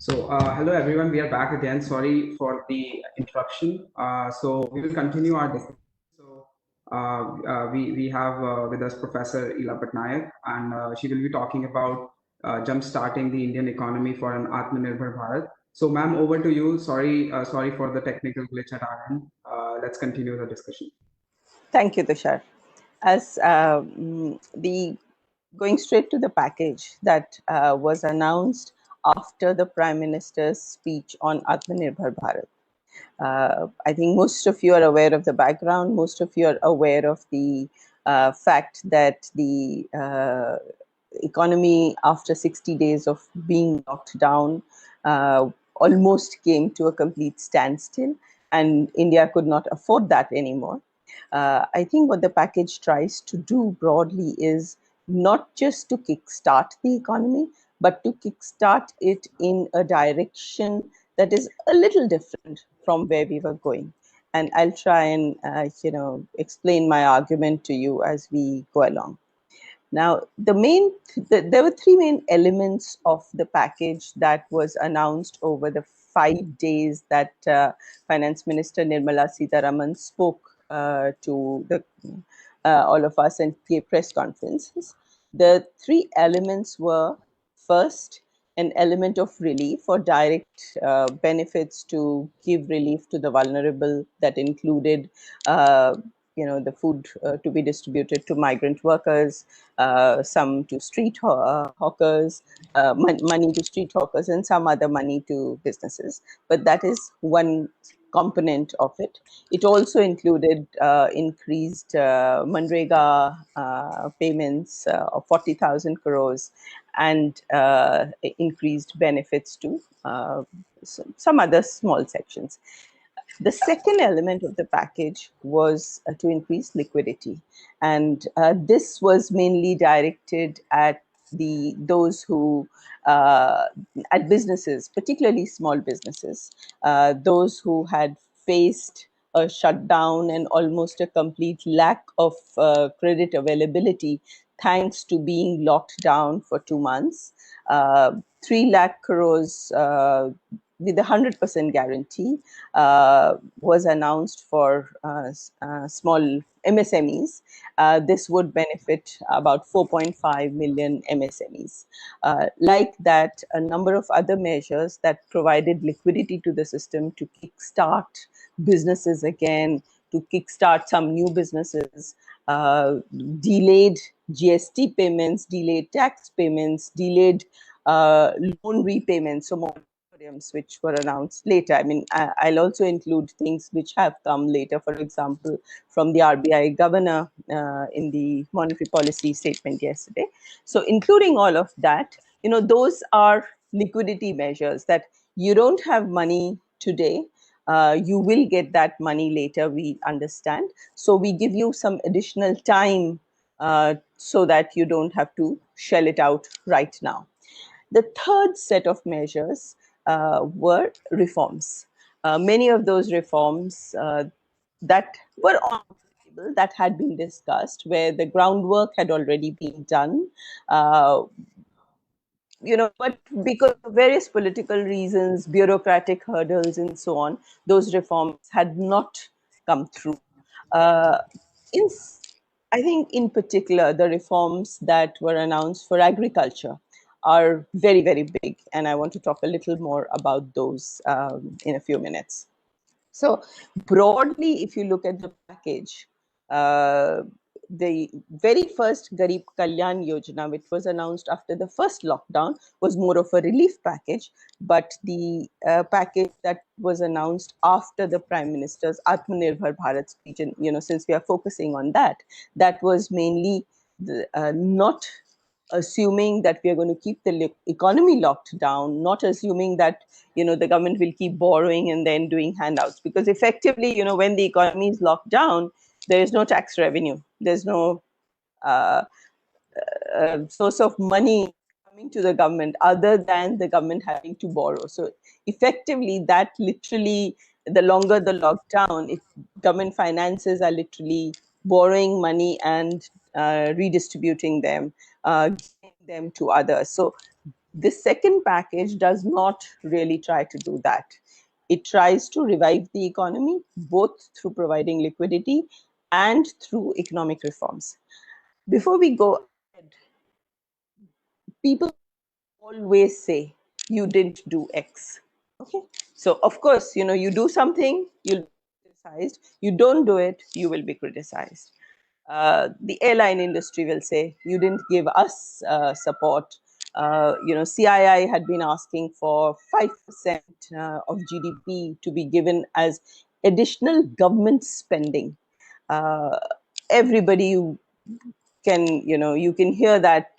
Hello everyone, we are back again. Sorry for the interruption. So we will continue our discussion. We have with us Professor Ila Patnaik, and she will be talking about jump starting the Indian economy for an Aatmanirbhar Bharat. So, ma'am, over to you. Sorry for the technical glitch at our end. Let's continue the discussion. Thank you, Tushar. As the going straight to the package that was announced after the Prime Minister's speech on Atmanirbhar Bharat. I think most of you are aware of the background. Most of you are aware of the fact that the economy, after 60 days of being locked down, almost came to a complete standstill, and India could not afford that anymore. I think what the package tries to do broadly is not just to kickstart the economy, but to kickstart it in a direction that is a little different from where we were going. And I'll try and explain my argument to you as we go along. Now, there were three main elements of the package that was announced over the 5 days that Finance Minister Nirmala Sitharaman spoke to all of us and gave press conferences. The three elements were: first, an element of relief or direct benefits to give relief to the vulnerable that included the food to be distributed to migrant workers, some to hawkers, money to street hawkers, and some other money to businesses. But that is one component of it. It also included increased Manrega payments of 40,000 crores and increased benefits to some other small sections. The second element of the package was to increase liquidity, and this was mainly directed at those who at businesses, particularly small businesses, those who had faced a shutdown and almost a complete lack of credit availability thanks to being locked down for 2 months. 3 lakh crores with a 100% guarantee was announced for small MSMEs. This would benefit about 4.5 million MSMEs. Like that, a number of other measures that provided liquidity to the system to kickstart businesses again, to kickstart some new businesses, delayed GST payments, delayed tax payments, delayed loan repayments, so moratoriums which were announced later. I mean, I'll also include things which have come later, for example, from the RBI governor in the monetary policy statement yesterday. So including all of that, those are liquidity measures that you don't have money today. You will get that money later, we understand. So we give you some additional time so that you don't have to shell it out right now. The third set of measures were reforms. Many of those reforms that were on the table, that had been discussed, where the groundwork had already been done. But because of various political reasons, bureaucratic hurdles, and so on, those reforms had not come through. Uh, in, I think, in particular, the reforms that were announced for agriculture are very, very big, and I want to talk a little more about those in a few minutes. So, broadly, if you look at the package, uh, the very first Garib Kalyan Yojana, which was announced after the first lockdown, was more of a relief package. But the package that was announced after the Prime Minister's Aatmanirbhar Bharat speech, and since we are focusing on that, that was mainly not assuming that we are going to keep the economy locked down, not assuming that the government will keep borrowing and then doing handouts, because effectively, when the economy is locked down, there is no tax revenue, there's no uh, source of money coming to the government other than the government having to borrow. So effectively, that literally, the longer the lockdown, if government finances are literally borrowing money and redistributing them, giving them to others. So This second package does not really try to do that. It tries to revive the economy, both through providing liquidity and through economic reforms. Before we go ahead, people always say, you didn't do X. Okay. So, of course, you do something, you'll be criticized. You don't do it, you will be criticized. The airline industry will say, you didn't give us support. CII had been asking for 5% of GDP to be given as additional government spending. Uh, Everybody can, you can hear that,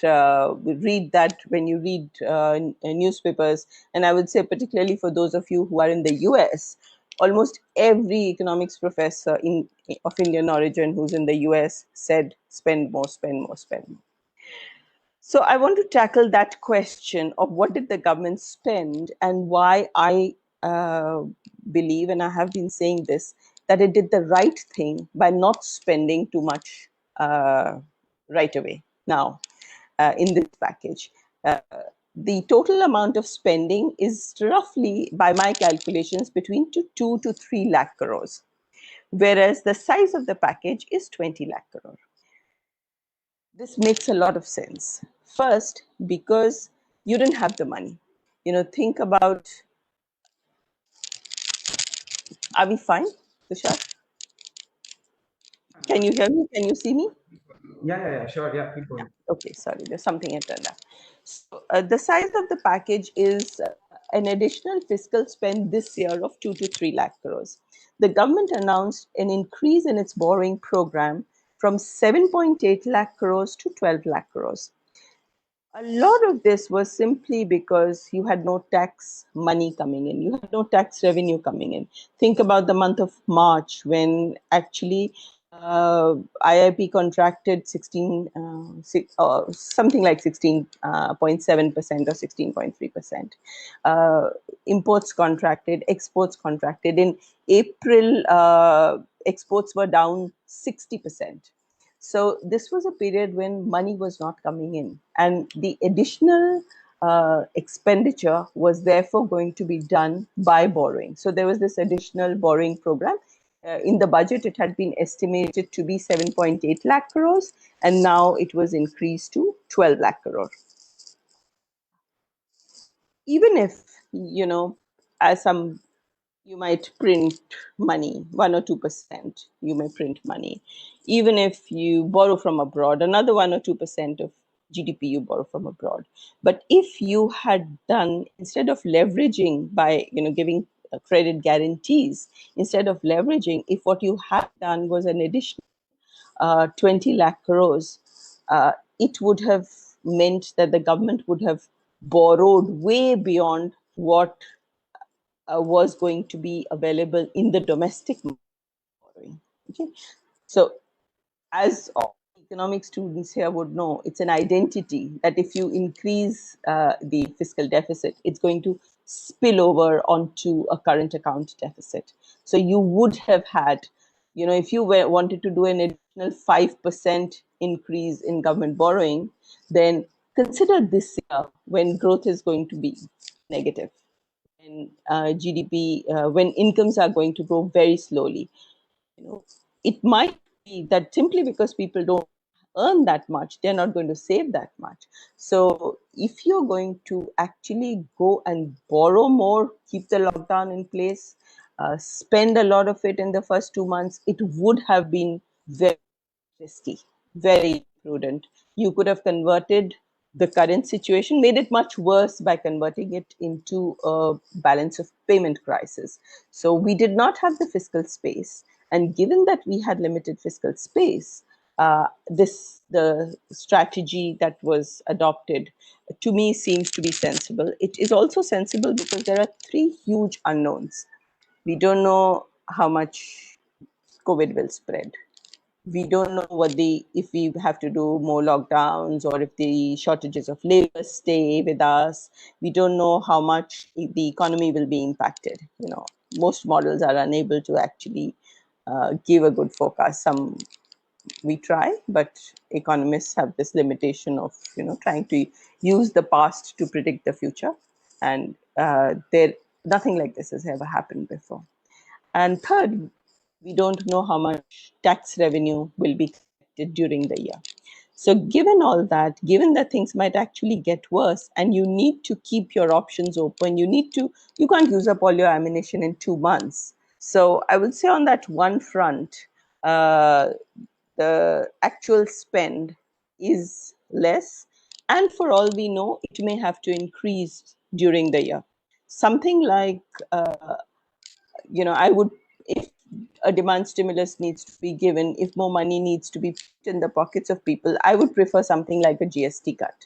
read that when you read newspapers. And I would say, particularly for those of you who are in the US, almost every economics professor of Indian origin who's in the US said, spend more, spend more, spend more. So I want to tackle that question of what did the government spend, and why I believe, and I have been saying this, that it did the right thing by not spending too much right away now in this package. Uh, the total amount of spending is roughly, by my calculations, between 2 to 3 lakh crores, whereas the size of the package is 20 lakh crore. This makes a lot of sense. First, because you didn't have the money. Think about, are we fine, Tushar? Can you hear me? Can you see me? Yeah, sure. Yeah, keep going. Okay, sorry, there's something I turned up. So, the size of the package is an additional fiscal spend this year of 2 to 3 lakh crores. The government announced an increase in its borrowing program from 7.8 lakh crores to 12 lakh crores. A lot of this was simply because you had no tax money coming in, you had no tax revenue coming in. Think about the month of March, when actually IIP contracted something like 16.7% or 16.3%. Imports contracted, exports contracted. In April, exports were down 60%. So this was a period when money was not coming in, and the additional expenditure was therefore going to be done by borrowing. So there was this additional borrowing program. In the budget, it had been estimated to be 7.8 lakh crores, and now it was increased to 12 lakh crore. Even if, as some, you might print money, 1 or 2%, you may print money. Even if you borrow from abroad, another 1 or 2% of GDP you borrow from abroad. But if you had done, instead of leveraging by, giving credit guarantees, instead of leveraging, if what you had done was an additional 20 lakh crores, it would have meant that the government would have borrowed way beyond what was going to be available in the domestic borrowing. Okay, so as all economic students here would know, it's an identity that if you increase the fiscal deficit, it's going to spill over onto a current account deficit. So you would have had, if you wanted to do an additional 5% increase in government borrowing, then consider this year when growth is going to be negative, when GDP, when incomes are going to grow very slowly. It might be that simply because people don't earn that much, they're not going to save that much. So if you're going to actually go and borrow more, keep the lockdown in place, spend a lot of it in the first 2 months, it would have been very risky, very prudent. You could have converted the current situation, made it much worse by converting it into a balance of payment crisis. So we did not have the fiscal space. And given that we had limited fiscal space, the strategy that was adopted, to me, seems to be sensible. It is also sensible because there are three huge unknowns. We don't know how much COVID will spread. We don't know if we have to do more lockdowns, or if the shortages of labor stay with us. We don't know how much the economy will be impacted. Most models are unable to actually give a good forecast. Some we try, but economists have this limitation of trying to use the past to predict the future, and nothing like this has ever happened before. And third, we don't know how much tax revenue will be collected during the year. So given all that, given that things might actually get worse, and you need to keep your options open, you can't use up all your ammunition in 2 months. So I would say on that one front, the actual spend is less, and for all we know, it may have to increase during the year. Something like, I would, if a demand stimulus needs to be given, if more money needs to be put in the pockets of people, I would prefer something like a GST cut,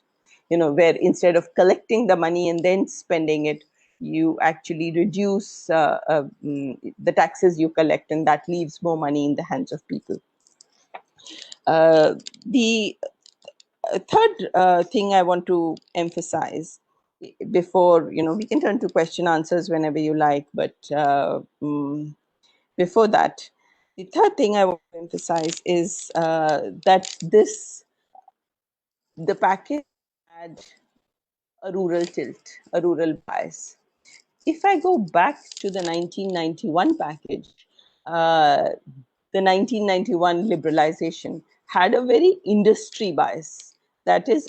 where instead of collecting the money and then spending it, you actually reduce the taxes you collect, and that leaves more money in the hands of people. The third thing I want to emphasize before, we can turn to question answers whenever you like, but before that, the third thing I want to emphasize is that the package had a rural tilt, a rural bias. If I go back to the 1991 package, the 1991 liberalization had a very industry bias. That is,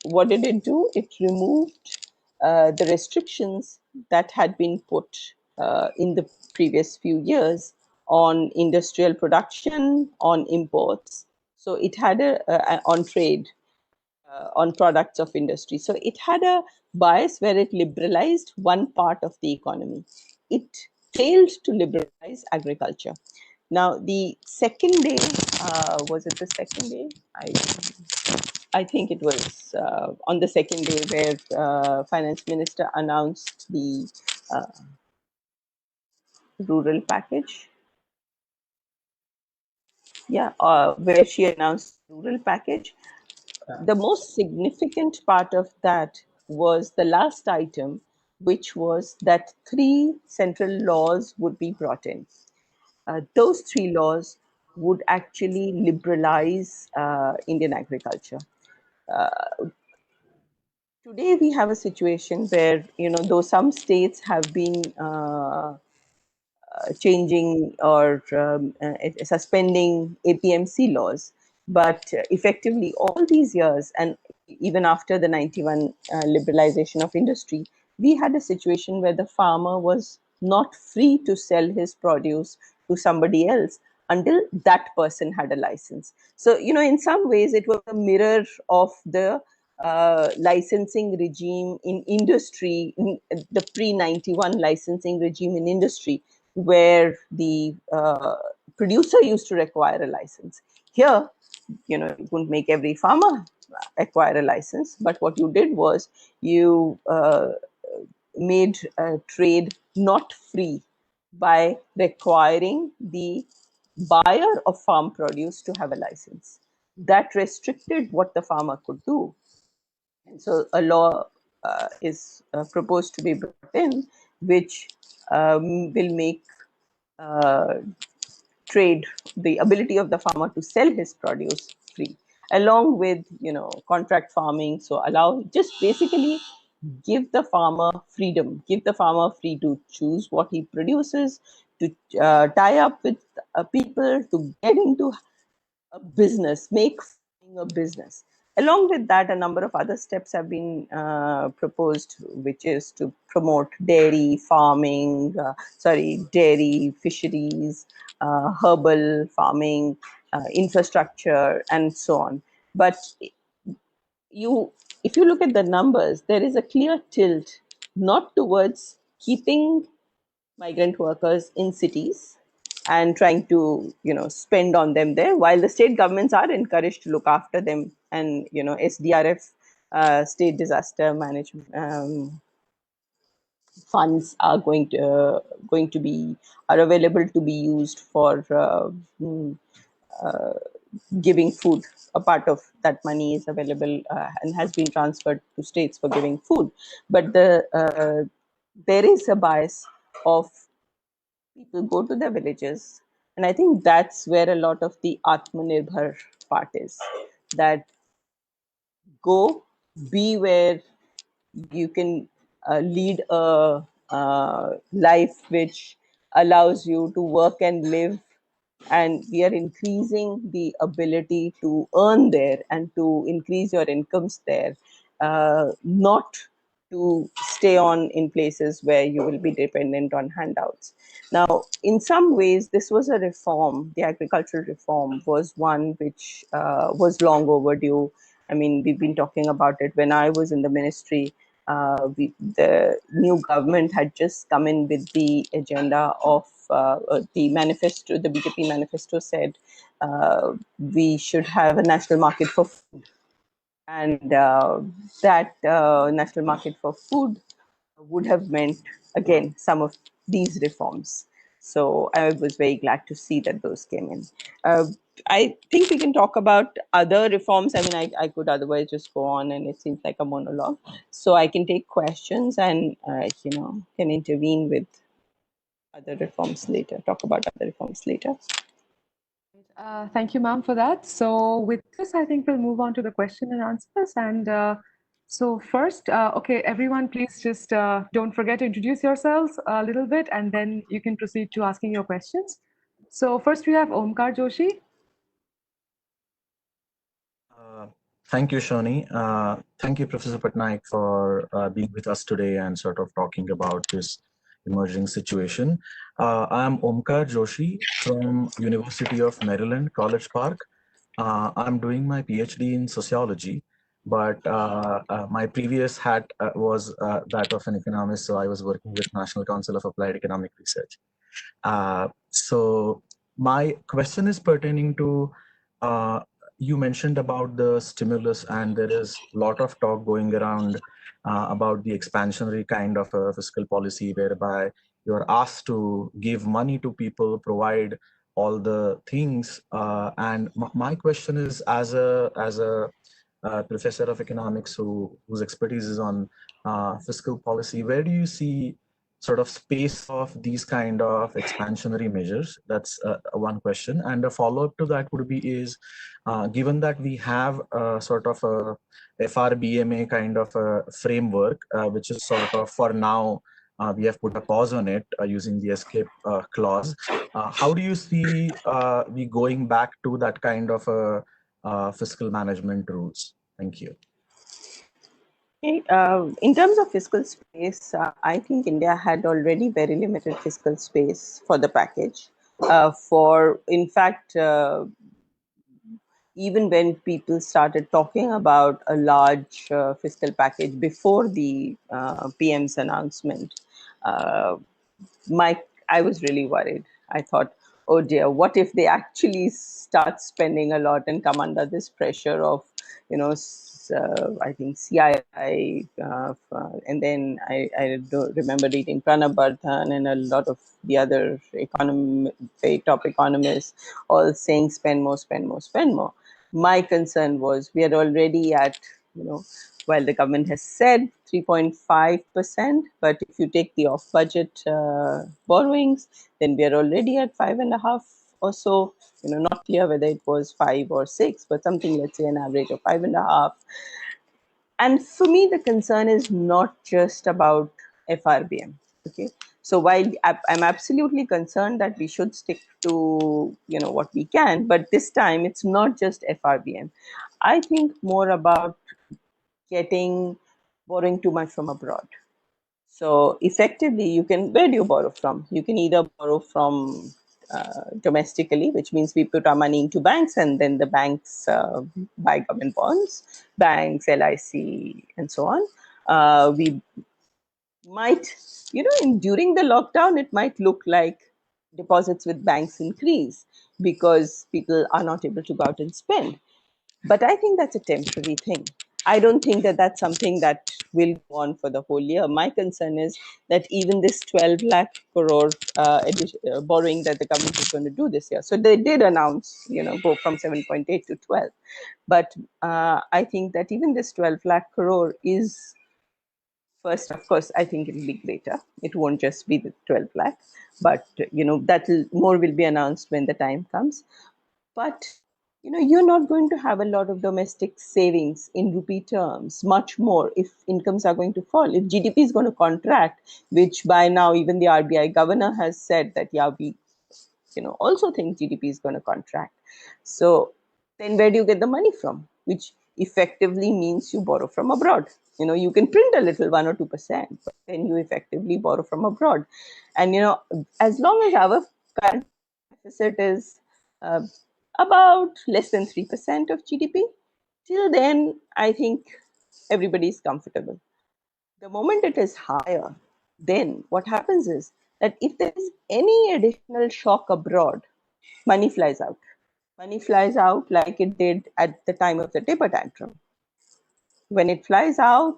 what did it do? It removed the restrictions that had been put in the previous few years on industrial production, on imports. So it had on trade, on products of industry. So it had a bias where it liberalized one part of the economy. It failed to liberalize agriculture. Now, the second day, was it the second day? I think it was on the second day where finance minister announced the rural package. Yeah, where she announced the rural package. The most significant part of that was the last item, which was that 3 central laws would be brought in. Those 3 laws would actually liberalize Indian agriculture. Today, we have a situation where, though some states have been changing or suspending APMC laws. But effectively, all these years, and even after the 91 liberalization of industry, we had a situation where the farmer was not free to sell his produce to somebody else until that person had a license. So, in some ways, it was a mirror of the licensing regime in industry, in the pre-91 licensing regime in industry, where the producer used to require a license. Here, you couldn't make every farmer acquire a license, but what you did was you made trade not free by requiring the buyer of farm produce to have a license. That restricted what the farmer could do. And so a law is proposed to be brought in, which will make trade, the ability of the farmer to sell his produce free, along with contract farming. So just basically give the farmer freedom, give the farmer free to choose what he produces, to tie up with people, to get into a business, make farming a business. Along with that, a number of other steps have been proposed, which is to promote dairy farming, dairy fisheries, herbal farming, infrastructure, and so on. But if you look at the numbers, there is a clear tilt not towards keeping migrant workers in cities and trying to spend on them there, while the state governments are encouraged to look after them, and SDRF, state disaster management funds are going to be are available to be used for giving food. A part of that money is available and has been transferred to states for giving food, but there is a bias of people go to their villages, And I think that's where a lot of the Aatmanirbhar part is, that go, be where you can lead a life which allows you to work and live, and we are increasing the ability to earn there and to increase your incomes there, not to stay on in places where you will be dependent on handouts. Now, in some ways, this was a reform. The agricultural reform was one which was long overdue. I mean, we've been talking about it. When I was in the ministry, the new government had just come in with the agenda of the manifesto. The BJP manifesto said we should have a national market for food, and that national market for food would have meant, again, some of these reforms. So I was very glad to see that those came in. I think we can talk about other reforms. I mean, I could otherwise just go on, and it seems like a monologue. So I can take questions and, can intervene with other reforms later, talk about other reforms later. Thank you, ma'am, for that. So with this, I think we'll move on to the question and answers. And so first, okay, everyone, please just don't forget to introduce yourselves a little bit, and then you can proceed to asking your questions. So first we have Omkar Joshi. Thank you, Shoni. Thank you, Professor Patnaik, for being with us today and sort of talking about this emerging situation. I'm Omkar Joshi from University of Maryland, College Park. I'm doing my PhD in sociology, but my previous hat was that of an economist, so I was working with National Council of Applied Economic Research. So my question is pertaining to you mentioned about the stimulus, and there is a lot of talk going around about the expansionary kind of a fiscal policy whereby you're asked to give money to people, provide all the things. And my question is, as a professor of economics whose expertise is on fiscal policy, where do you see sort of space of these kind of expansionary measures? That's one question. And a follow-up to that would be is, given that we have sort of a FRBMA kind of a framework, which is sort of for now, we have put a pause on it using the escape clause. How do you see we going back to that kind of fiscal management rules? Thank you. In terms of fiscal space, I think India had already very limited fiscal space for the package. In fact, even when people started talking about a large fiscal package before the PM's announcement, uh, I was really worried. I thought, oh dear, what if they actually start spending a lot and come under this pressure of, I think CII, and then I do remember reading Pranab Bardhan and a lot of the other very top economists all saying spend more, spend more, spend more. My concern was we are already at, while the government has said 3.5%, but if you take the off-budget borrowings, then we are already at 5.5 or so. Not clear whether it was 5 or 6, but something, let's say, an average of 5.5. And for me, the concern is not just about FRBM. Okay, so while I'm absolutely concerned that we should stick to what we can, but this time it's not just FRBM. I think more about borrowing too much from abroad. So effectively, where do you borrow from? You can either borrow from domestically, which means we put our money into banks and then the banks buy government bonds, banks, LIC, and so on. We might, during the lockdown, it might look like deposits with banks increase because people are not able to go out and spend. But I think that's a temporary thing. I don't think that that's something that will go on for the whole year. My concern is that even this 12 lakh crore borrowing that the government is going to do this year. So they did announce, go from 7.8 to 12. But I think that even this 12 lakh crore is First, of course, I think it will be greater. It won't just be the 12 lakh, but that more will be announced when the time comes. But you're not going to have a lot of domestic savings in rupee terms, much more if incomes are going to fall. If GDP is going to contract, which by now even the RBI governor has said that, yeah, we also think GDP is going to contract. So then where do you get the money from? Which effectively means you borrow from abroad. You can print a little 1 or 2%, but then you effectively borrow from abroad. And as long as our current deficit is about less than 3% of GDP, till then I think everybody is comfortable. The moment it is higher, then what happens is that if there is any additional shock abroad, money flies out. Money flies out like it did at the time of the taper tantrum. When it flies out,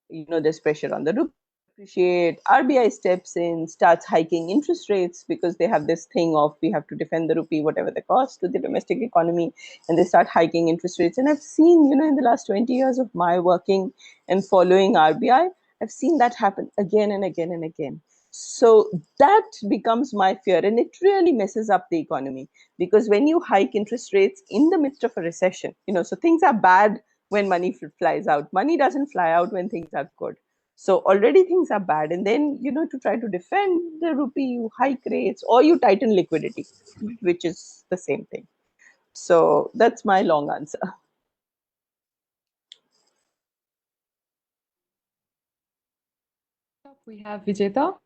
there's pressure on the rupee. Appreciate. RBI steps in, starts hiking interest rates because they have this thing of we have to defend the rupee, whatever the cost to the domestic economy, and they start hiking interest rates. And I've seen, in the last 20 years of my working and following RBI, I've seen that happen again and again and again. So that becomes my fear, and it really messes up the economy because when you hike interest rates in the midst of a recession, so things are bad when money flies out. Money doesn't fly out when things are good. So already things are bad. And then, to try to defend the rupee, you hike rates or you tighten liquidity, which is the same thing. So that's my long answer. We have Vijeta.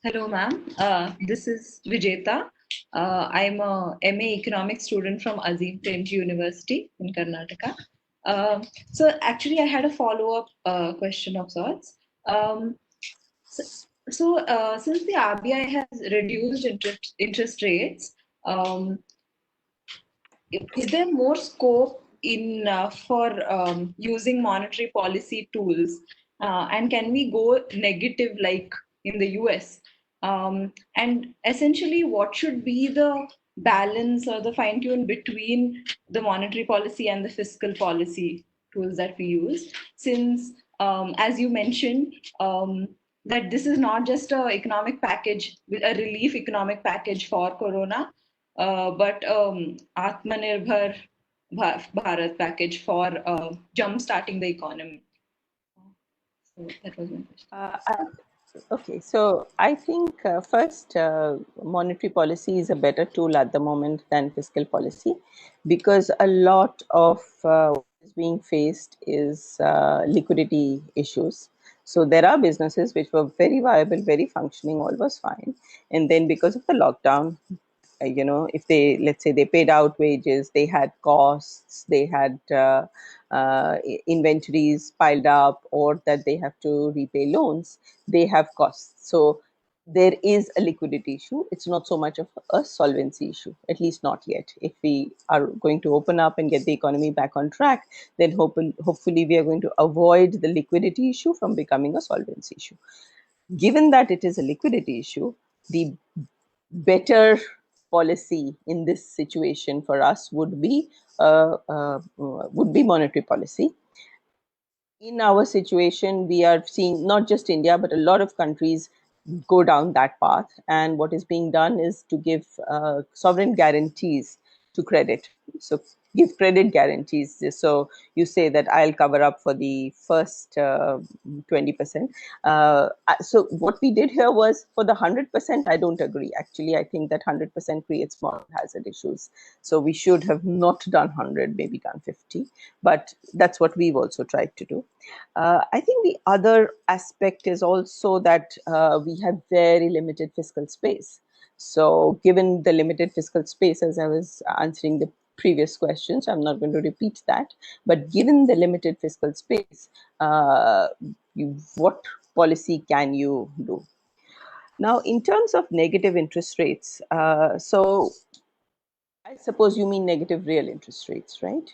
Hello, ma'am. This is Vijeta. I'm a MA Economics student from Azim Premji University in Karnataka. So actually, I had a follow-up question of sorts. Since the RBI has reduced interest rates, is there more scope in for using monetary policy tools? And can we go negative like in the US? And essentially, what should be the balance or the fine tune between the monetary policy and the fiscal policy tools that we use? Since, as you mentioned, that this is not just a economic package, a relief economic package for Corona, but Aatmanirbhar Bharat package for jump starting the economy. So that was my question. Okay, so I think first, monetary policy is a better tool at the moment than fiscal policy because a lot of what is being faced is liquidity issues. So there are businesses which were very viable, very functioning, all was fine. And then because of the lockdown, if they, let's say they paid out wages, they had costs, they had inventories piled up, or that they have to repay loans, they have costs. So there is a liquidity issue. It's not so much of a solvency issue, at least not yet. If we are going to open up and get the economy back on track, then hopefully we are going to avoid the liquidity issue from becoming a solvency issue. Given that it is a liquidity issue, the better policy in this situation for us would be monetary policy. In our situation, we are seeing not just India, but a lot of countries go down that path. And what is being done is to give sovereign guarantees to credit. So give credit guarantees. So you say that I'll cover up for the first 20%. So what we did here was for the 100%, I don't agree. Actually, I think that 100% creates moral hazard issues. So we should have not done 100, maybe done 50. But that's what we've also tried to do. I think the other aspect is also that we have very limited fiscal space. So given the limited fiscal space, as I was answering the previous questions, I'm not going to repeat that, but given the limited fiscal space, what policy can you do? Now, in terms of negative interest rates, so I suppose you mean negative real interest rates, right?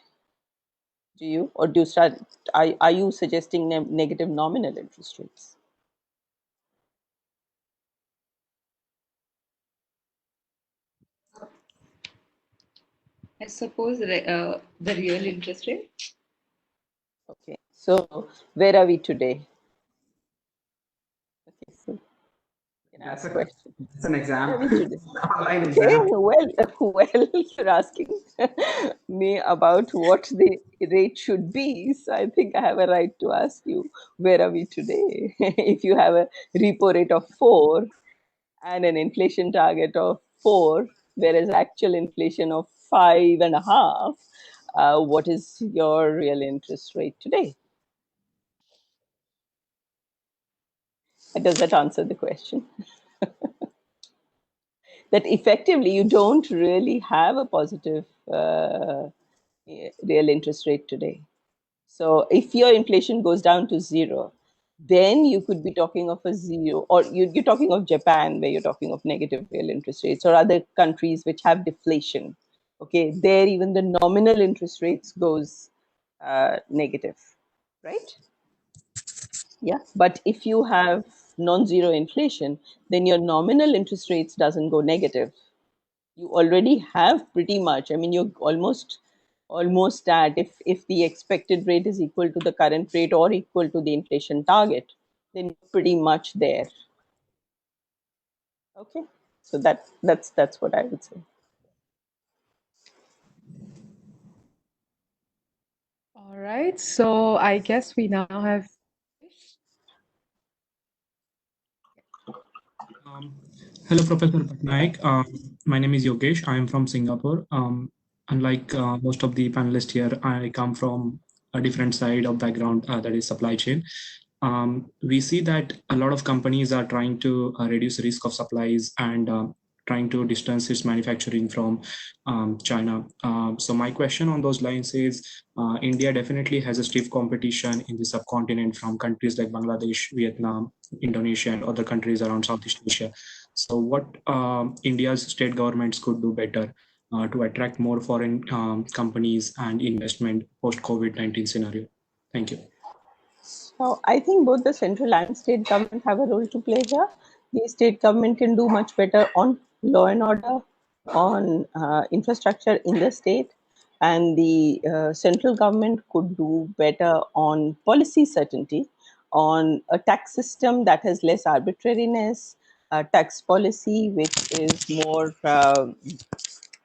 Do you, or do you start, are you suggesting negative nominal interest rates? I suppose the real interest rate. Okay, so where are we today? Okay, so you can ask question. It's an exam. Where are we today? Online Okay, exam. well, you're asking me about what the rate should be. So I think I have a right to ask you, where are we today? If you have a repo rate of 4 and an inflation target of 4, whereas actual inflation of 5.5, what is your real interest rate today? Does that answer the question? That effectively you don't really have a positive real interest rate today. So if your inflation goes down to 0, then you could be talking of a 0, or you're talking of Japan, where you're talking of negative real interest rates, or other countries which have deflation. Okay, there even the nominal interest rates goes negative, right? Yeah, but if you have non-zero inflation, then your nominal interest rates doesn't go negative. You already have pretty much. I mean, you're almost at, if the expected rate is equal to the current rate or equal to the inflation target, then you're pretty much there. Okay, so that's what I would say. All right. So I guess we now have. Hello, Professor Patnaik. My name is Yogesh. I am from Singapore. Unlike most of the panelists here, I come from a different side of background, that is supply chain. We see that a lot of companies are trying to reduce risk of supplies and trying to distance its manufacturing from China. So my question on those lines is, India definitely has a stiff competition in the subcontinent from countries like Bangladesh, Vietnam, Indonesia, and other countries around Southeast Asia. So what India's state governments could do better to attract more foreign companies and investment post-COVID-19 scenario? Thank you. So I think both the central and state government have a role to play here. The state government can do much better on law and order, on infrastructure in the state, and the central government could do better on policy certainty, on a tax system that has less arbitrariness, a tax policy which is more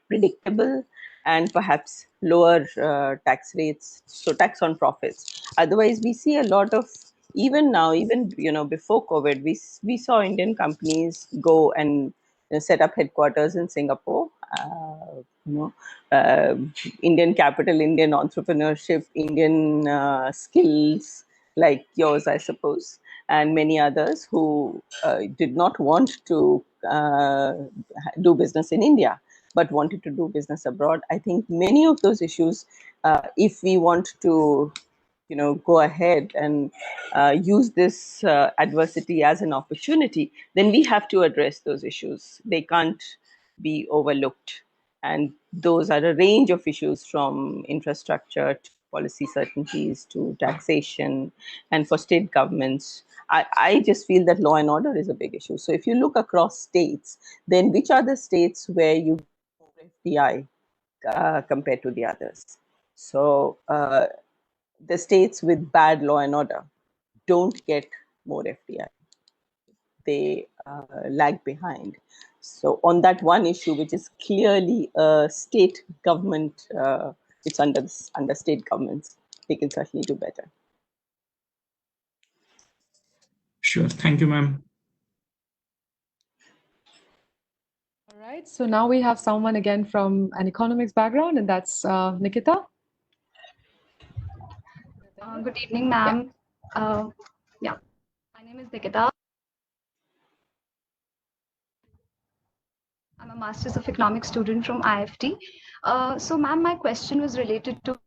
predictable, and perhaps lower tax rates, so tax on profits. Otherwise, we see a lot of, even now, even before COVID, we saw Indian companies go and set up headquarters in Singapore. You know, uh, Indian capital, Indian entrepreneurship, Indian skills like yours, I suppose, and many others who did not want to do business in India but wanted to do business abroad. I think many of those issues, if we want to, go ahead and use this adversity as an opportunity, then we have to address those issues. They can't be overlooked. And those are a range of issues, from infrastructure to policy certainties to taxation. And for state governments, I just feel that law and order is a big issue. So if you look across states, then which are the states where you FDI compared to the others? So the states with bad law and order don't get more FDI. They lag behind. So on that one issue, which is clearly a state government, it's under state governments, they can certainly do better. Sure. Thank you, ma'am. All right. So now we have someone again from an economics background, and that's Nikita. Good evening, ma'am. Yeah, my name is Nikita. I'm a Masters of Economics student from IFT. So, ma'am, my question was related to.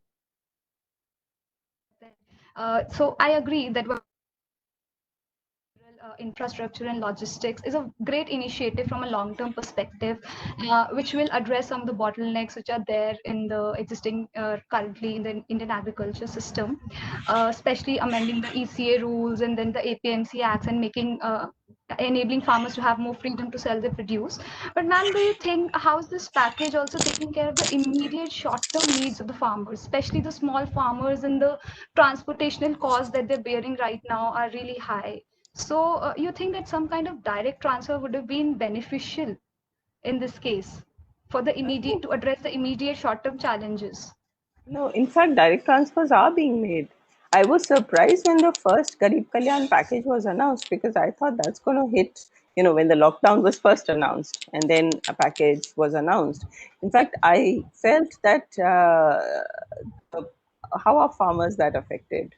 So, I agree that infrastructure and logistics is a great initiative from a long-term perspective, which will address some of the bottlenecks which are there in the existing currently in the Indian agriculture system, especially amending the ECA rules and then the APMC acts and making enabling farmers to have more freedom to sell their produce. But ma'am, do you think how's this package also taking care of the immediate short-term needs of the farmers, especially the small farmers, and the transportational costs that they're bearing right now are really high? So you think that some kind of direct transfer would have been beneficial in this case for the immediate, to address the immediate short-term challenges? No, in fact, direct transfers are being made. I was surprised when the first Garib Kalyan package was announced, because I thought that's going to hit, when the lockdown was first announced and then a package was announced. In fact, I felt that how are farmers that affected?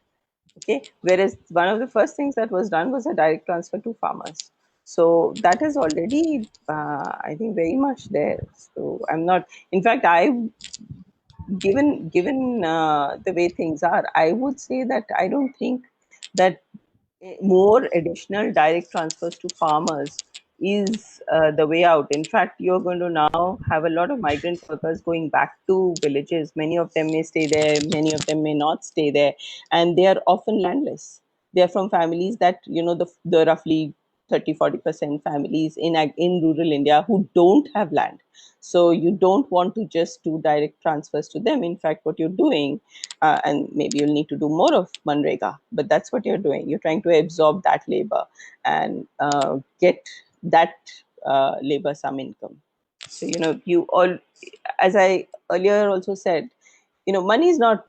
Okay, whereas one of the first things that was done was a direct transfer to farmers. So that is already, I think, very much there. So I'm not, in fact, given the way things are, I would say that I don't think that more additional direct transfers to farmers is the way out. In fact, you're going to now have a lot of migrant workers going back to villages. Many of them may stay there, many of them may not stay there, and they are often landless. They are from families that, the roughly 30-40% families in rural India who don't have land. So you don't want to just do direct transfers to them. In fact, what you're doing, and maybe you'll need to do more of Manrega, but that's what you're doing. You're trying to absorb that labor and get that labor some income. So, you all, as I earlier also said, money is not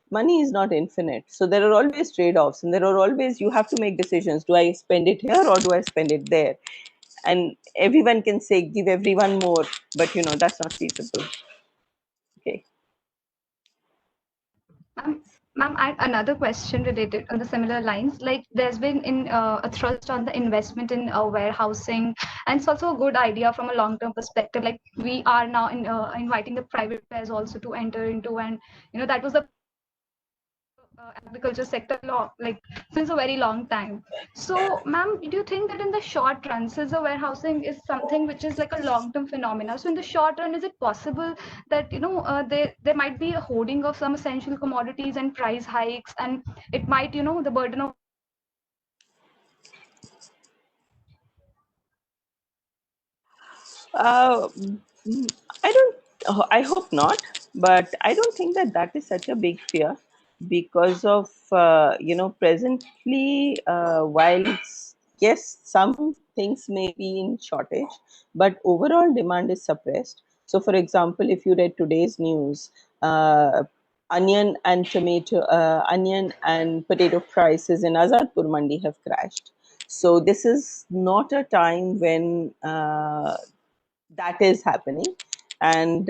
infinite. So there are always trade-offs, and there are always, you have to make decisions. Do I spend it here or do I spend it there? And everyone can say give everyone more, but that's not feasible. Okay. Ma'am, I had another question related on the similar lines. Like, there's been a thrust on the investment in warehousing, and it's also a good idea from a long-term perspective. Like, we are now inviting the private players also to enter into, and that was the agriculture sector law, like, since a very long time. So, ma'am, do you think that in the short run, since the warehousing is something which is like a long-term phenomena, so in the short run, is it possible that there might be a hoarding of some essential commodities and price hikes, and it might the burden of Uh, I don't. I hope not, but I don't think that that is such a big fear, because of presently, while yes, some things may be in shortage, but overall demand is suppressed. So, for example, if you read today's news, onion and potato prices in Azadpur Mandi have crashed. So this is not a time when that is happening. And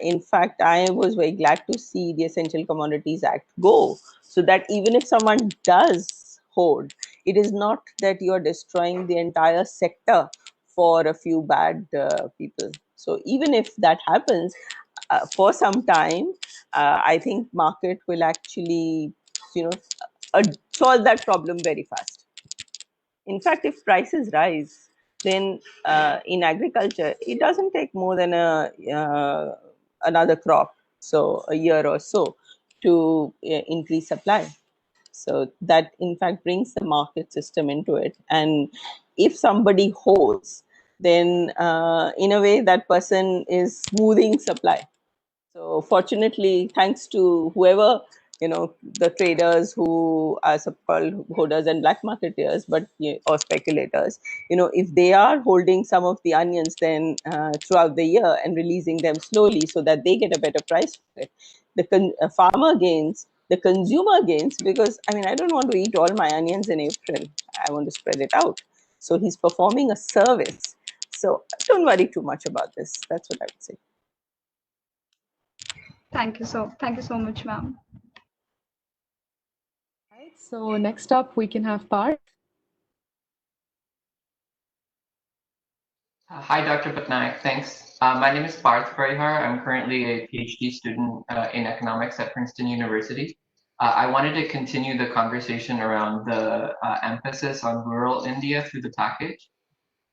in fact, I was very glad to see the Essential Commodities Act go, so that even if someone does hoard, it is not that you're destroying the entire sector for a few bad people. So even if that happens for some time, I think market will actually, solve that problem very fast. In fact, if prices rise, then in agriculture, it doesn't take more than another crop, so a year or so, to increase supply. So that, in fact, brings the market system into it. And if somebody holds, then in a way, that person is smoothing supply. So fortunately, thanks to whoever, the traders who are so-called holders and black marketeers, but or speculators, if they are holding some of the onions then throughout the year and releasing them slowly so that they get a better price for it, the farmer gains, the consumer gains, because I don't want to eat all my onions in April. I want to spread it out. So he's performing a service. So don't worry too much about this. That's what I would say. Thank you so much, ma'am. Right, so next up we can have Parth. Hi, Dr. Patnaik. Thanks. My name is Parth Parihar. I'm currently a PhD student in economics at Princeton University. I wanted to continue the conversation around the emphasis on rural India through the package.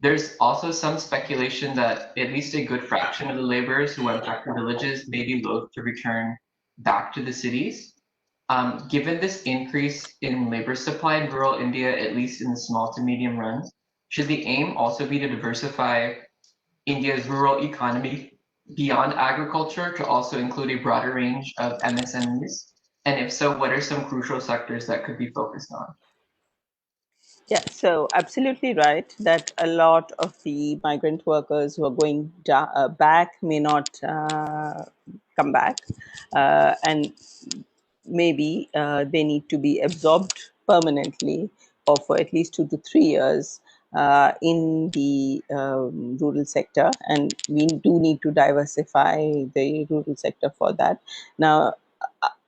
There's also some speculation that at least a good fraction of the laborers who went back to villages may be loath to return back to the cities. Given this increase in labor supply in rural India, at least in the small to medium run, Should the aim also be to diversify India's rural economy beyond agriculture to also include a broader range of MSMEs? And if so, what are some crucial sectors that could be focused on? Yeah, so absolutely right that a lot of the migrant workers who are going back may not come back, and maybe they need to be absorbed permanently or for at least 2 to 3 years in the rural sector, and we do need to diversify the rural sector for that. Now,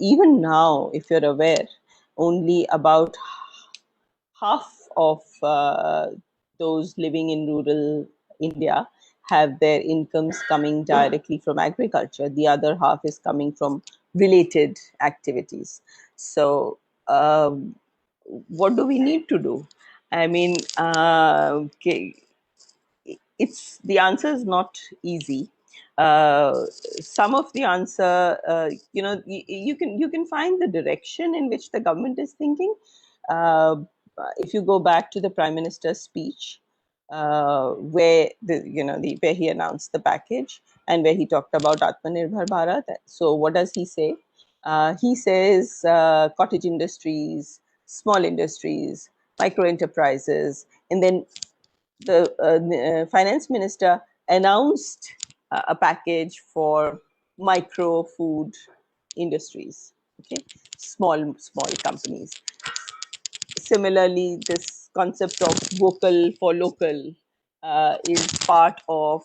even now, if you're aware, only about half of those living in rural India have their incomes coming directly from agriculture. The other half is coming from related activities. So, what do we need to do? I mean, it's the answer is not easy. Some of the answer, you can find the direction in which the government is thinking. Uh, if you go back to the Prime Minister's speech, where where he announced the package and where he talked about Aatmanirbhar Bharat. So what does he say? He says cottage industries, small industries, micro enterprises, and then the finance minister announced a package for micro food industries, okay, small companies. Similarly, this concept of vocal for local is part of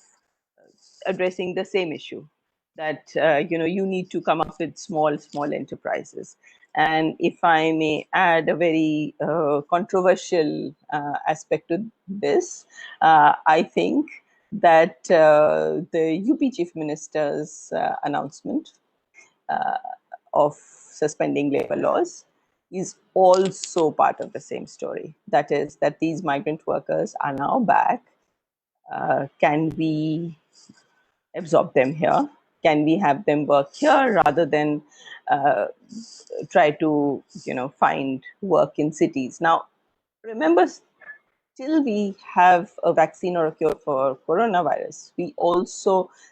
addressing the same issue, that you need to come up with small enterprises. And if I may add a very controversial aspect to this, I think that the UP chief minister's announcement of suspending labor laws is also part of the same story. That is, that these migrant workers are now back. Can we absorb them here? Can we have them work here rather than uh, try to find work in cities? Now, remember, till we have a vaccine or a cure for coronavirus,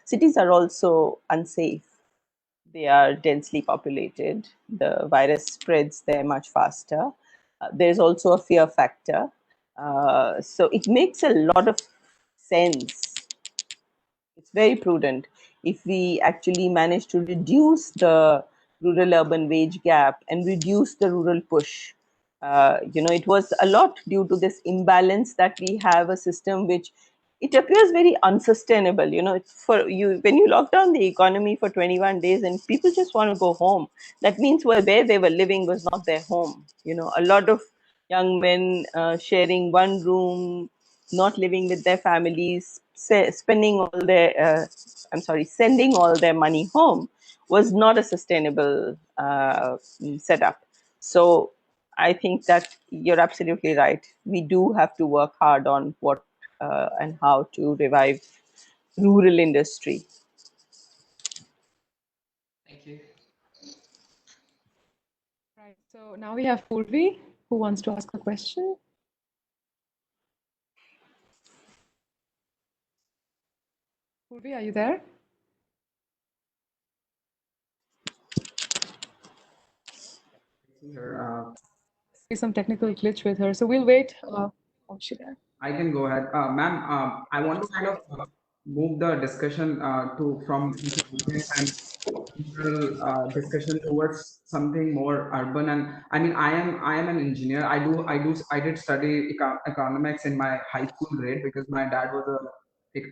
cities are also unsafe. They are densely populated. The virus spreads there much faster. There's also a fear factor. So it makes a lot of sense, it's very prudent if we actually manage to reduce the rural urban wage gap and reduce the rural push. It was a lot due to this imbalance that we have a system which it appears very unsustainable. It's for you when you lock down the economy for 21 days and people just want to go home. That means where they were living was not their home. A lot of young men sharing one room, not living with their families, spending all their, sending all their money home was not a sustainable setup. So I think that you're absolutely right. We do have to work hard on what and how to revive rural industry. Thank you. Right. So now we have Purvi, who wants to ask a question. Purvi, are you there? See some technical glitch with her, so we'll wait. She there? I can go ahead. Ma'am, I want to kind of move the discussion from and discussion towards something more urban. And I mean, I am an engineer. I did study economics in my high school grade because my dad was a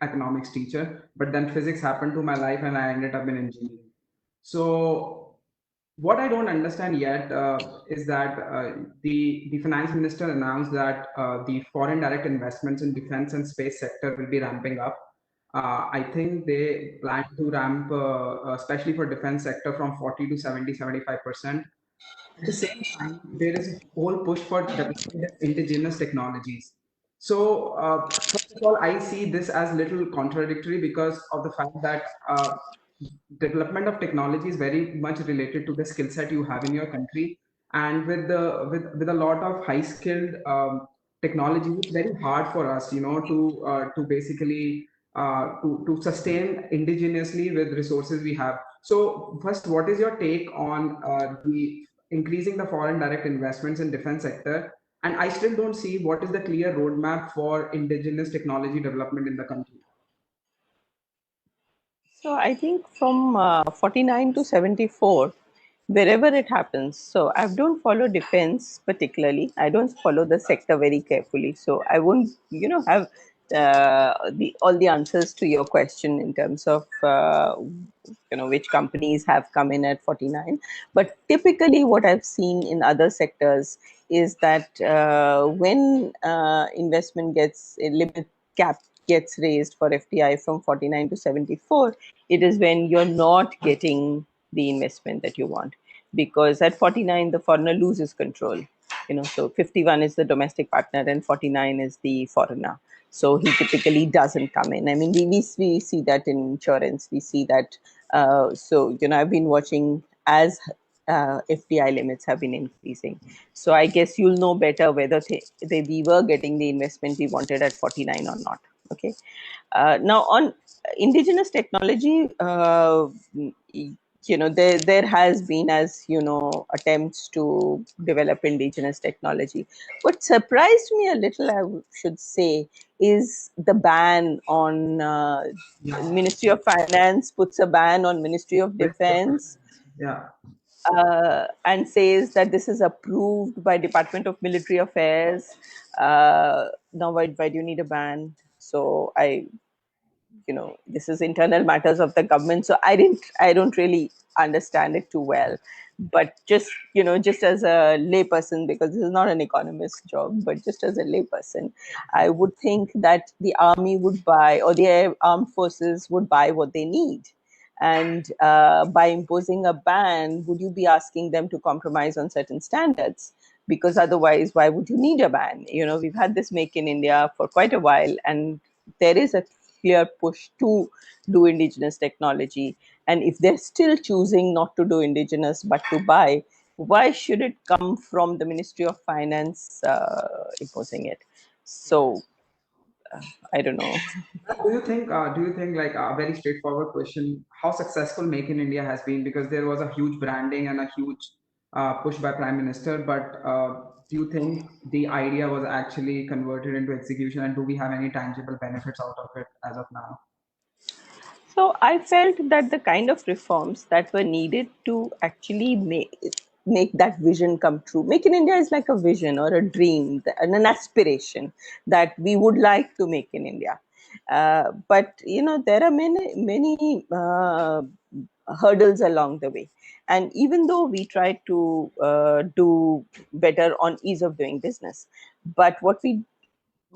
economics teacher. But then physics happened to my life, and I ended up in engineering. So what I don't understand yet is that the finance minister announced that the foreign direct investments in defense and space sector will be ramping up. I think they plan to ramp, especially for defense sector, from 40 to 70, 75%. At the same time, there is a whole push for developing indigenous technologies. So, first of all, I see this as little contradictory because of the fact that development of technology is very much related to the skill set you have in your country, and with a lot of high skilled technology, it's very hard for us, to basically to sustain indigenously with resources we have. So first, what is your take on the increasing the foreign direct investments in defense sector? And I still don't see what is the clear roadmap for indigenous technology development in the country. So I think from 49 to 74, wherever it happens. So I don't follow defense particularly. I don't follow the sector very carefully. So I won't, have the all the answers to your question in terms of which companies have come in at 49. But typically, what I've seen in other sectors is that when investment gets a limit cap gets raised for FDI from 49 to 74, it is when you're not getting the investment that you want, because at 49 the foreigner loses control. So 51 is the domestic partner and 49 is the foreigner, so he typically doesn't come in. I mean, we see that in insurance, we see that. So I've been watching as FDI limits have been increasing. So I guess you'll know better whether we were getting the investment we wanted at 49 or not. Okay. Now on indigenous technology, there has been, as attempts to develop indigenous technology. What surprised me a little, should say, is the ban on Ministry of Finance puts a ban on Ministry of Defense. Yeah. And says that this is approved by Department of Military Affairs. Now, why do you need a ban? So this is internal matters of the government. So I don't really understand it too well. But just as a layperson, because this is not an economist job, but just as a layperson, I would think that the army would buy, or the armed forces would buy what they need. And by imposing a ban, would you be asking them to compromise on certain standards? Because otherwise, why would you need a ban? We've had this Make in India for quite a while, and there is a clear push to do indigenous technology. And if they're still choosing not to do indigenous but to buy, why should it come from the Ministry of Finance imposing it? So I don't know. Do you think, like, a very straightforward question, how successful Make in India has been? Because there was a huge branding and a huge push by Prime Minister, but do you think the idea was actually converted into execution, and do we have any tangible benefits out of it as of now? So I felt that the kind of reforms that were needed to actually make that vision come true. Make in India is like a vision or a dream and an aspiration that we would like to make in India. But there are many hurdles along the way. And even though we tried to do better on ease of doing business, but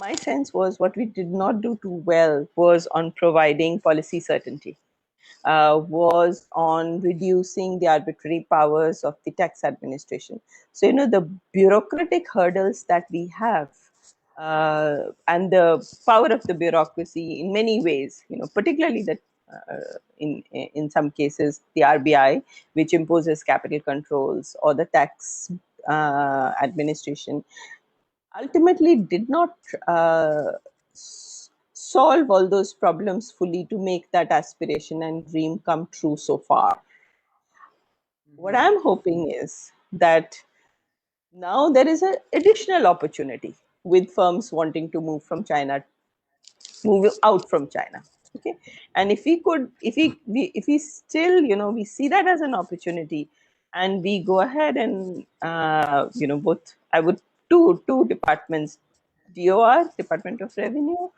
my sense was what we did not do too well was on providing policy certainty, was on reducing the arbitrary powers of the tax administration. So, the bureaucratic hurdles that we have, and the power of the bureaucracy in many ways, particularly that in some cases, the RBI, which imposes capital controls, or the tax administration, ultimately did not solve all those problems fully to make that aspiration and dream come true so far. What I'm hoping is that now there is an additional opportunity with firms wanting to move out from China. Okay, and if we still, we see that as an opportunity, and we go ahead and both, I would two departments, DOR, Department of Revenue,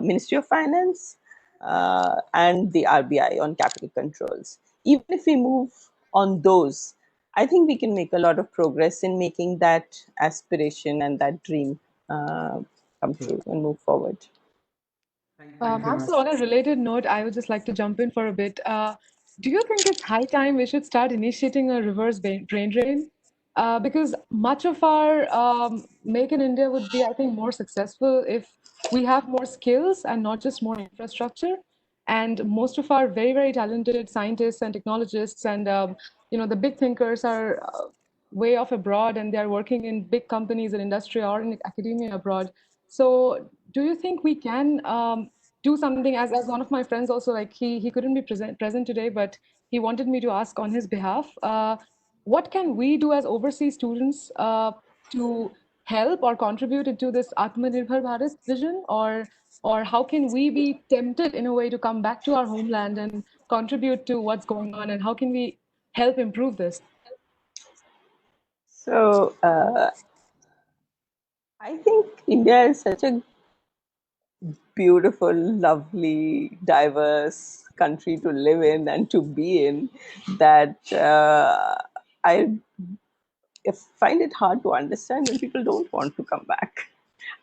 Ministry of Finance, and the RBI on capital controls. Even if we move on those, I think we can make a lot of progress in making that aspiration and that dream come true and move forward. Ma'am, so on a related note, I would just like to jump in for a bit. Do you think it's high time we should start initiating a reverse brain drain? Because much of our Make in India would be, I think, more successful if we have more skills and not just more infrastructure. And most of our very, very talented scientists and technologists and the big thinkers are way off abroad and they're working in big companies in industry or in academia abroad. So do you think we can do something, as one of my friends also, like he couldn't be present today, but he wanted me to ask on his behalf, what can we do as overseas students to help or contribute into this Aatmanirbhar Bharat vision, or how can we be tempted in a way to come back to our homeland and contribute to what's going on, and how can we help improve this? So I think India is such a beautiful, lovely, diverse country to live in and to be in that I find it hard to understand when people don't want to come back.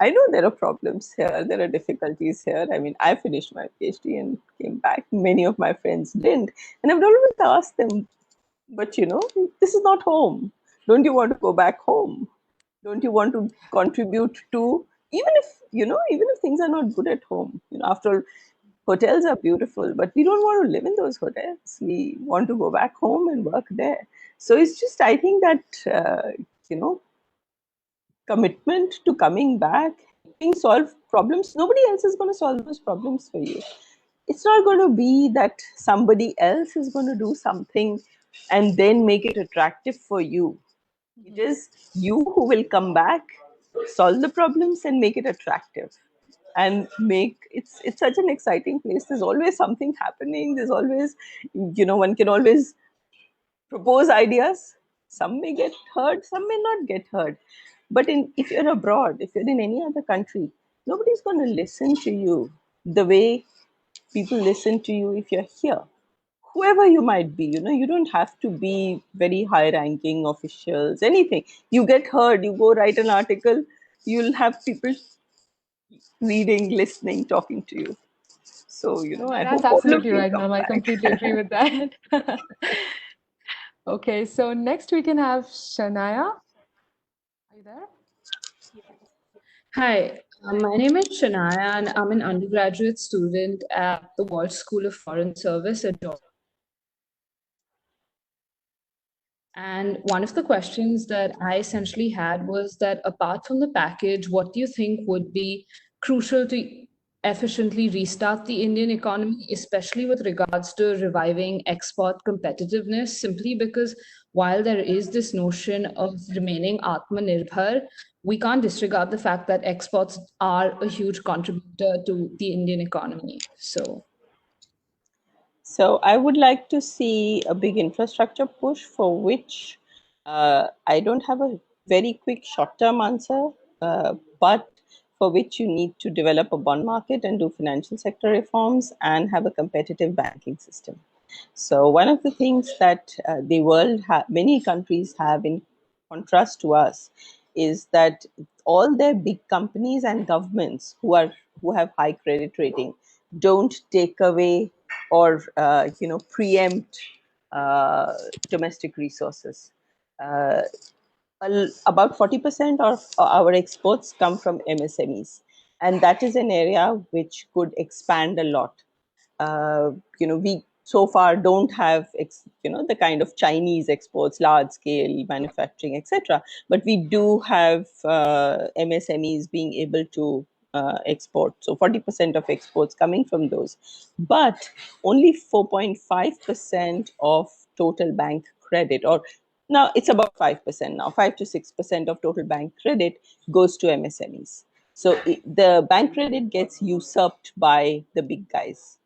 I know there are problems here, there are difficulties here. I mean, I finished my PhD and came back. Many of my friends didn't. And I would always ask them, but this is not home. Don't you want to go back home? Don't you want to contribute to, even if things are not good at home? After all, hotels are beautiful, but we don't want to live in those hotels. We want to go back home and work there. So it's just, I think that, commitment to coming back, helping solve problems. Nobody else is going to solve those problems for you. It's not going to be that somebody else is going to do something and then make it attractive for you. It is you who will come back, solve the problems, and make it attractive. And make it's such an exciting place. There's always something happening. There's always, one can always propose ideas. Some may get heard, some may not get heard. But if you're abroad, if you're in any other country, nobody's going to listen to you the way people listen to you if you're here. Whoever you might be, you don't have to be very high ranking officials, anything. You get heard, you go write an article, you'll have people reading, listening, talking to you. So, I That's hope all of absolutely you right, come ma'am. I back. completely agree with that. Okay, so next we can have Shania. Are you there? Hi, my name is Shania, and I'm an undergraduate student at the Walsh School of Foreign Service at Georgia. And one of the questions that I essentially had was that apart from the package, what do you think would be crucial to efficiently restart the Indian economy, especially with regards to reviving export competitiveness? Simply because while there is this notion of remaining Aatmanirbhar, we can't disregard the fact that exports are a huge contributor to the Indian economy. So I would like to see a big infrastructure push, for which I don't have a very quick short-term answer, but for which you need to develop a bond market and do financial sector reforms and have a competitive banking system. So one of the things that the world, many countries have in contrast to us, is that all their big companies and governments who have high credit rating don't take away or preempt domestic resources. About 40% of our exports come from MSMEs, and that is an area which could expand a lot. We so far don't have the kind of Chinese exports, large scale manufacturing, etc. But we do have MSMEs being able to export. So 40% of exports coming from those, but only 4.5% of total bank credit, or now it's about 5% now, 5 to 6% of total bank credit goes to MSMEs. So the bank credit gets usurped by the big guys.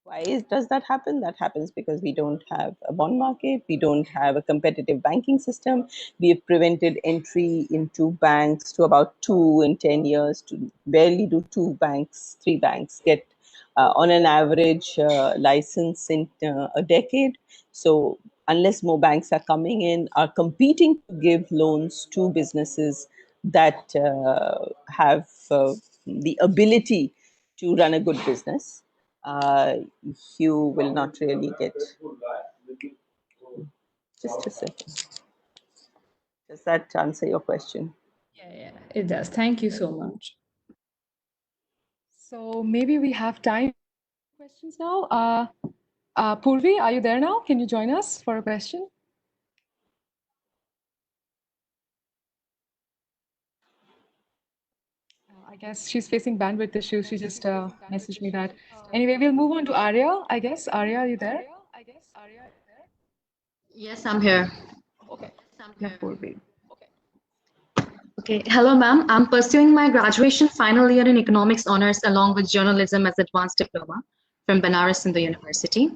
Why does that happen? That happens because we don't have a bond market, we don't have a competitive banking system. We have prevented entry into banks to about 2 in 10 years. To barely do 3 banks get on an average license in a decade. So unless more banks are coming in, are competing to give loans to businesses that have the ability to run a good business, you will not really get. Just a second. Does that answer your question? Yeah, it does. Thank you so much. So maybe we have time for questions now. Purvi, are you there now? Can you join us for a question? I guess she's facing bandwidth issues. She just messaged me that. Anyway, we'll move on to Arya, I guess. Arya, are you there? Yes, I'm here. Okay. Yeah, Purvi. Okay. Hello, ma'am. I'm pursuing my graduation final year in economics honors along with journalism as advanced diploma from Banaras Hindu University.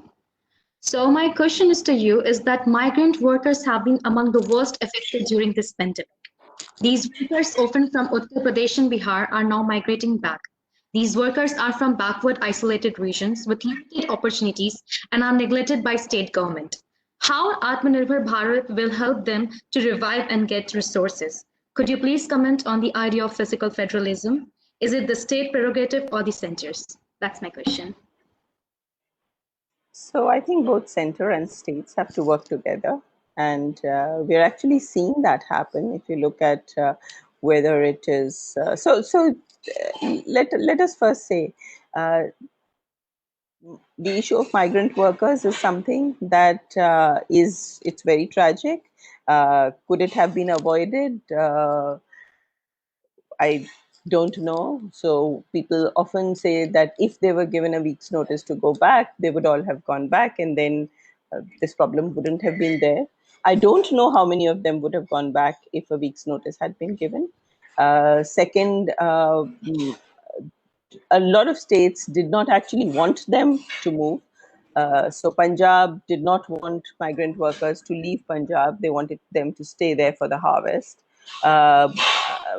So my question is to you is that migrant workers have been among the worst affected during this pandemic. These workers, often from Uttar Pradesh and Bihar, are now migrating back. These workers are from backward, isolated regions with limited opportunities and are neglected by state government. How Aatmanirbhar Bharat will help them to revive and get resources? Could you please comment on the idea of physical federalism? Is it the state prerogative or the centers? That's my question. So I think both center and states have to work together. And we're actually seeing that happen. If you look at whether it is, let us first say, the issue of migrant workers is something that it's very tragic. Could it have been avoided? I don't know. So people often say that if they were given a week's notice to go back, they would all have gone back, and then this problem wouldn't have been there. I don't know how many of them would have gone back if a week's notice had been given. Second, a lot of states did not actually want them to move. So Punjab did not want migrant workers to leave Punjab. They wanted them to stay there for the harvest.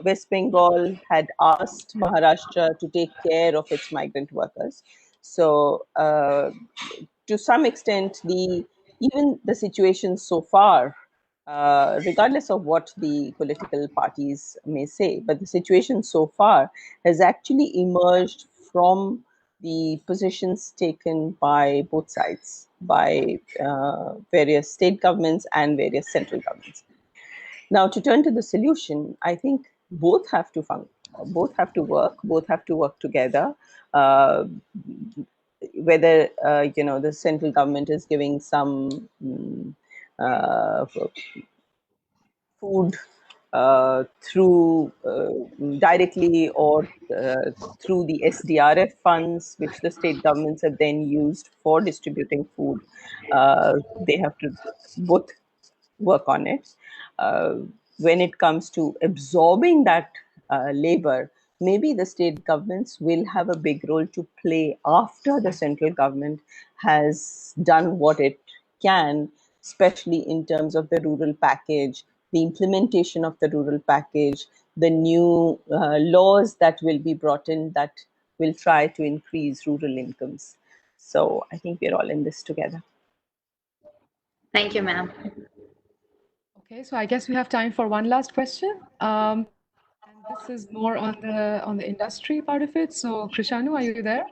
West Bengal had asked Maharashtra to take care of its migrant workers. So to some extent, even the situation so far, regardless of what the political parties may say, but the situation so far has actually emerged from the positions taken by both sides, by various state governments and various central governments. Now, to turn to the solution, I think both have to both have to work, both have to work together. Whether the central government is giving some food through directly or through the SDRF funds, which the state governments have then used for distributing food. They have to both work on it. When it comes to absorbing that labor, maybe the state governments will have a big role to play after the central government has done what it can, especially in terms of the rural package, the implementation of the rural package, the new laws that will be brought in that will try to increase rural incomes. So I think we're all in this together. Thank you, ma'am. Okay, so I guess we have time for one last question. And this is more on the industry part of it. So Krishanu, are you there?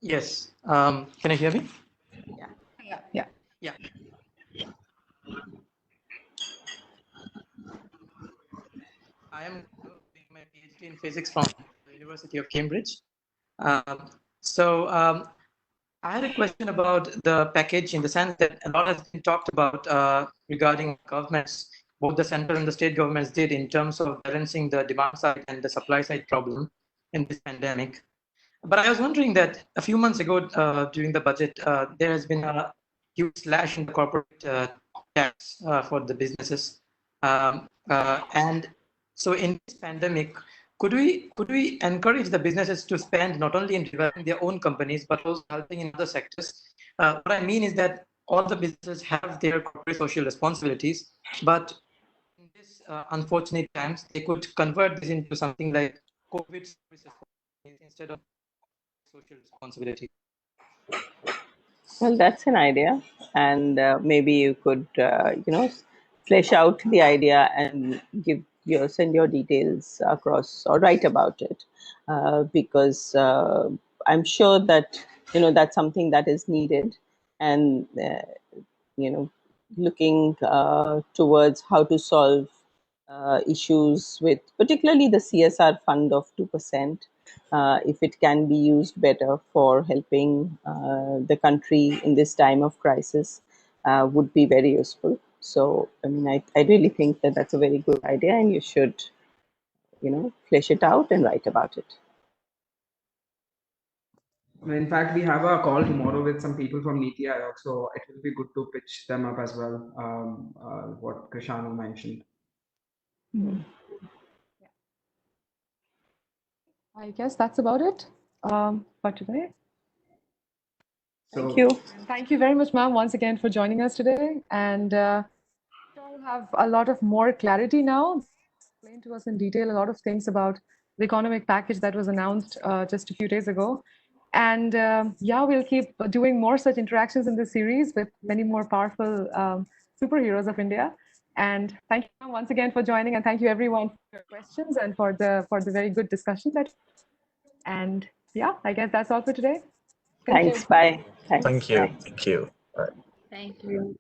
Yes. Can you hear me? Yeah. I am doing my PhD in physics from the University of Cambridge. I had a question about the package in the sense that a lot has been talked about regarding governments, both the central and the state governments did in terms of balancing the demand side and the supply side problem in this pandemic. But I was wondering that a few months ago during the budget, there has been a huge slash in the corporate tax for the businesses. And so in this pandemic, could we encourage the businesses to spend not only in developing their own companies, but also helping in other sectors? What I mean is that all the businesses have their corporate social responsibilities, but in this unfortunate times, they could convert this into something like COVID services instead of social responsibility. Well, that's an idea, and maybe you could, flesh out the idea and send your details across or write about it, because I'm sure that that's something that is needed, and looking towards how to solve issues with particularly the CSR fund of 2%. If it can be used better for helping the country in this time of crisis, would be very useful. So, I mean, I really think that that's a very good idea, and you should flesh it out and write about it. In fact, we have a call tomorrow with some people from Niti Aayog, so it will be good to pitch them up as well, what Krishanu mentioned. I guess that's about it for today. Thank you. And thank you very much, ma'am, once again for joining us today. And we'll have a lot of more clarity now. Explain to us in detail a lot of things about the economic package that was announced just a few days ago. And yeah, we'll keep doing more such interactions in this series with many more powerful superheroes of India. And thank you once again for joining, and thank you everyone for your questions and for the very good discussion. And yeah, I guess that's all for today. Thanks. Bye. Thanks. Thank you. Bye. Thank you. Bye. Thank you.